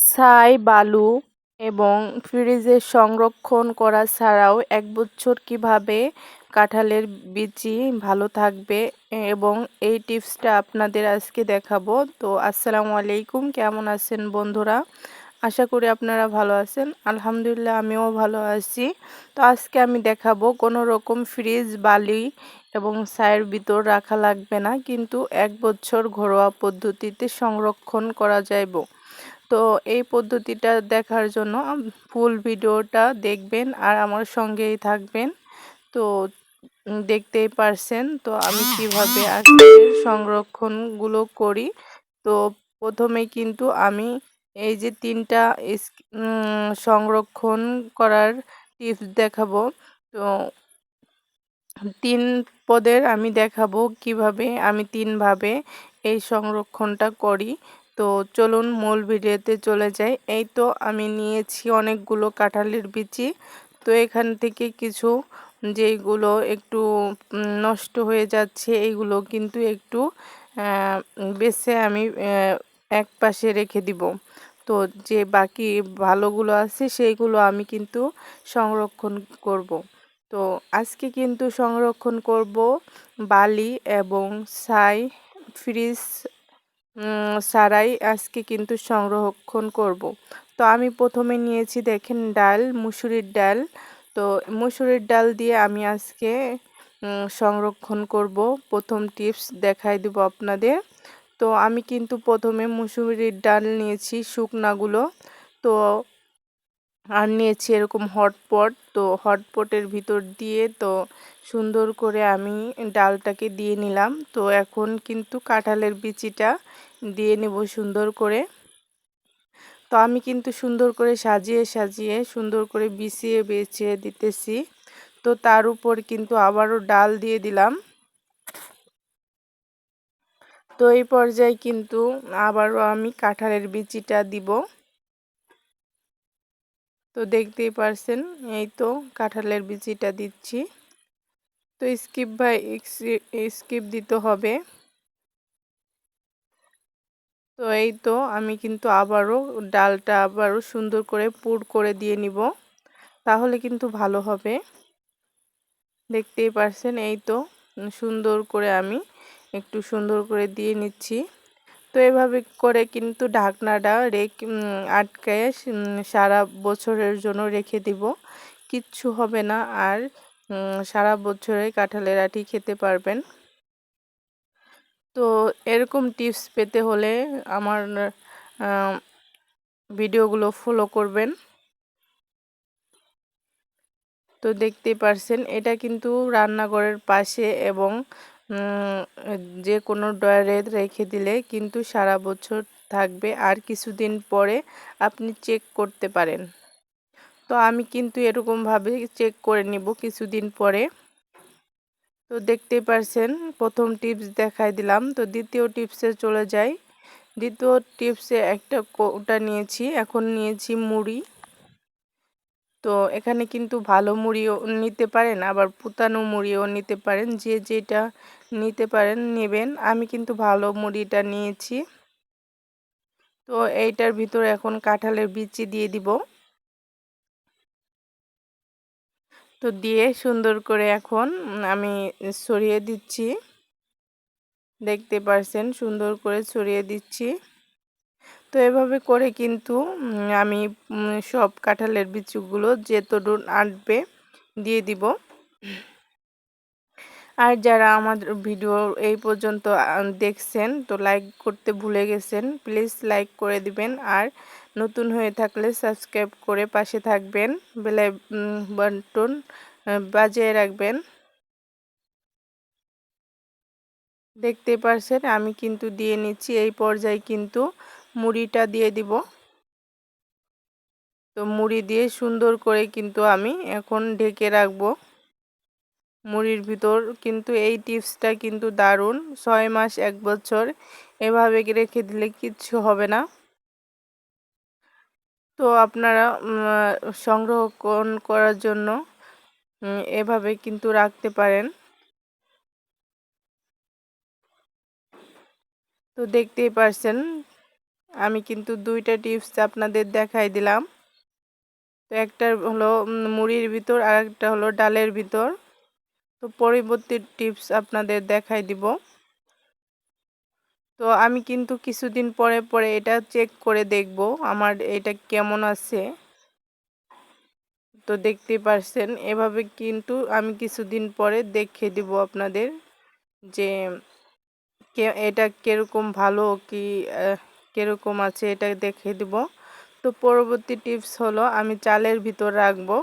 ছাই, বালু এবং ফ্রিজে সংরক্ষণ করা ছাড়াও ১ বছর কিভাবে কাঁঠালের বিচি ভালো থাকবে এবং এই টিপসটা আপনাদের আজকে দেখাবো। তো আসসালামু আলাইকুম, কেমন আছেন বন্ধুরা? আশা করি আপনারা ভালো আছেন। আলহামদুলিল্লাহ আমিও ভালো আছি। তো আজকে আমি দেখাবো কোনো রকম ফ্রিজ, বালি এবং ছাইয়ের ভিতর রাখা লাগবে না, কিন্তু ১ বছর ঘরোয়া পদ্ধতিতে সংরক্ষণ করা যাইব। তো এই পদ্ধতিটা দেখার জন্য ফুল ভিডিওটা দেখবেন আর আমার সঙ্গেই থাকবেন। তো দেখতেই পারছেন তো আমি কিভাবে আজকে সংরক্ষণগুলো করি। তো প্রথমে কিন্তু আমি এই যে ৩টা সংরক্ষণ করার টিপস দেখাবো। তো ৩ পদের আমি দেখাবো কিভাবে আমি ৩ ভাবে এই সংরক্ষণটা করি। তো চলুন মূল ভিডিওতে চলে যাই। এই তো আমি নিয়েছি অনেকগুলো কাঁঠালের বিচি। তো এখান থেকে কিছু যেইগুলো একটু নষ্ট হয়ে যাচ্ছে এইগুলো কিন্তু একটু বেছে আমি এক পাশে রেখে দিব। তো যে বাকি ভালোগুলো আছে সেইগুলো আমি কিন্তু সংরক্ষণ করব। তো আজকে কিন্তু সংরক্ষণ করব বালি এবং ছাই, ফ্রিজ ছাড়াই আজকে কিন্তু সংরক্ষণ করব। তো আমি প্রথমে নিয়েছি দেখেন ডাল, মুসুরির ডাল। তো মুসুরির ডাল দিয়ে আমি আজকে সংরক্ষণ করব। প্রথম টিপস দেখাই দেব আপনাদের। তো আমি কিন্তু প্রথমে মুসুরির ডাল নিয়েছি শুকনাগুলো। তো আর নিয়েছি এরকম হটপট। তো হটপটের ভিতর দিয়ে তো সুন্দর করে আমি ডালটাকে দিয়ে নিলাম। তো এখন কিন্তু কাঁঠালের বিচিটা দিয়ে নেব সুন্দর করে। তো আমি কিন্তু সুন্দর করে সাজিয়ে সাজিয়ে সুন্দর করে বিছিয়ে দিতেছি। তো তার উপর কিন্তু আবারও ডাল দিয়ে দিলাম। তো এই পর্যায়ে কিন্তু আবারও আমি কাঁঠালের বিচিটা দিব। তো দেখতেই পারছেন এই তো কাঁঠালের বিচিটা দিচ্ছি। তো স্কিপ দিতে হবে। তো এই তো আমি কিন্তু আবারও ডালটা আবারও সুন্দর করে পুর করে দিয়ে নিব, তাহলে কিন্তু ভালো হবে। দেখতেই পারছেন এই তো সুন্দর করে আমি একটু সুন্দর করে দিয়ে নিচ্ছি। তো এভাবে করে কিন্তু ঢাকনাটা আটকায় সারা বছরের জন্য রেখে দিব, কিচ্ছু হবে না। আর সারা বছরে কাঁঠালের আটি খেতে পারবেন। তো এরকম টিপস পেতে হলে আমার ভিডিওগুলো ফলো করবেন। তো দেখতেই পারছেন এটা কিন্তু রান্নাঘরের পাশে এবং যে কোনো ড্রয়ারে রেখে দিলে কিন্তু সারা বছর থাকবে, আর কিছুদিন পরে আপনি চেক করতে পারেন। তো আমি কিন্তু এরকমভাবে চেক করে নিব কিছুদিন পরে। তো দেখতেই পারছেন প্রথম টিপস দেখাই দিলাম। তো দ্বিতীয় টিপসে চলে যাই। দ্বিতীয় টিপসে একটা কৌটা নিয়েছি, এখন নিয়েছি মুড়ি। তো এখানে কিন্তু ভালো মুড়িও নিতে পারেন, আবার পুতানো মুড়িও নিতে পারেন, যে যেটা নিতে পারেন নেবেন। আমি কিন্তু ভালো মুড়িটা নিয়েছি। তো এইটার ভিতরে এখন কাঁঠালের বিচি দিয়ে দিব। তো দিয়ে সুন্দর করে এখন আমি ছড়িয়ে দিচ্ছি। দেখতে পারছেন সুন্দর করে ছড়িয়ে দিচ্ছি। তো এভাবে করে কিন্তু আমি সব কাঁঠালের বিচিগুলো যতদূর আঁটবে দিয়ে দিব। আর যারা আমাদের ভিডিও এই পর্যন্ত দেখছেন তো লাইক করতে ভুলে গেছেন, প্লিজ লাইক করে দিবেন। আর নতুন হয়ে থাকলে সাবস্ক্রাইব করে পাশে থাকবেন, বেল বাটন বাজিয়ে রাখবেন। দেখতে পারছেন আমি কিন্তু দিয়ে নিচ্ছি। এই পর্যায়ে কিন্তু মুড়িটা দিয়ে দিব। তো মুড়ি দিয়ে সুন্দর করে কিন্তু আমি এখন ঢেকে রাখবো। মুড়ির ভিতর কিন্তু এই টিপসটা কিন্তু দারুণ। 6 মাস 1 বছর এভাবে রেখে দিলে কিচ্ছু হবে না। তো আপনারা সংরক্ষণ করার জন্য এভাবে কিন্তু রাখতে পারেন। তো দেখতেই পারছেন আমি কিন্তু দুইটা টিপস আপনাদের দেখাই দিলাম। তো একটা হলো মুড়ির ভিতর আর একটা হলো ডালের ভিতর। তো পরবর্তী টিপস আপনাদের দেখাই দিব। তো আমি কিন্তু কিছুদিন পরে পরে এটা চেক করে দেখব আমার এটা কেমন আছে। তো দেখতে পারছেন এভাবে কিন্তু আমি কিছুদিন পরে দেখে দিব আপনাদের যে এটা কিরকম ভালো কি কিরকম আছে এটা দেখে দিব। তো পরবর্তী টিপস হলো আমি চালের ভিতর রাখবো।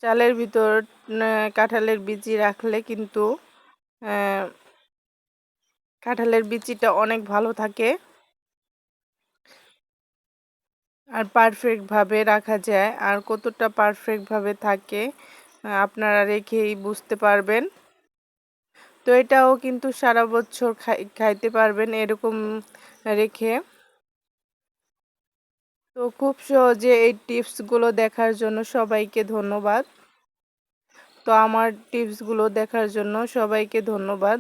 চালের ভিতর কাঁঠালের বিচি রাখলে কিন্তু কাঁঠালের বিচিটা অনেক ভালো থাকে আর পারফেক্টভাবে রাখা যায়। আর কতটা পারফেক্টভাবে থাকে আপনারা রেখেই বুঝতে পারবেন। তো এটাও কিন্তু সারা বছর খাইতে পারবেন এরকম রেখে। তো খুব সহজে এই টিপসগুলো দেখার জন্য সবাইকে ধন্যবাদ। তো আমার টিপসগুলো দেখার জন্য সবাইকে ধন্যবাদ।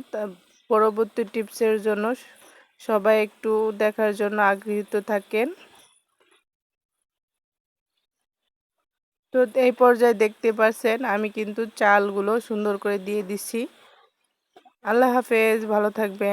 পরবর্তী টিপসের জন্য সবাই একটু দেখার জন্য আগ্রহীত থাকেন। তো এই পর্যায়ে দেখতে পাচ্ছেন আমি কিন্তু চালগুলো সুন্দর করে দিয়ে দিছি। আল্লাহ হাফেজ, ভালো থাকবেন।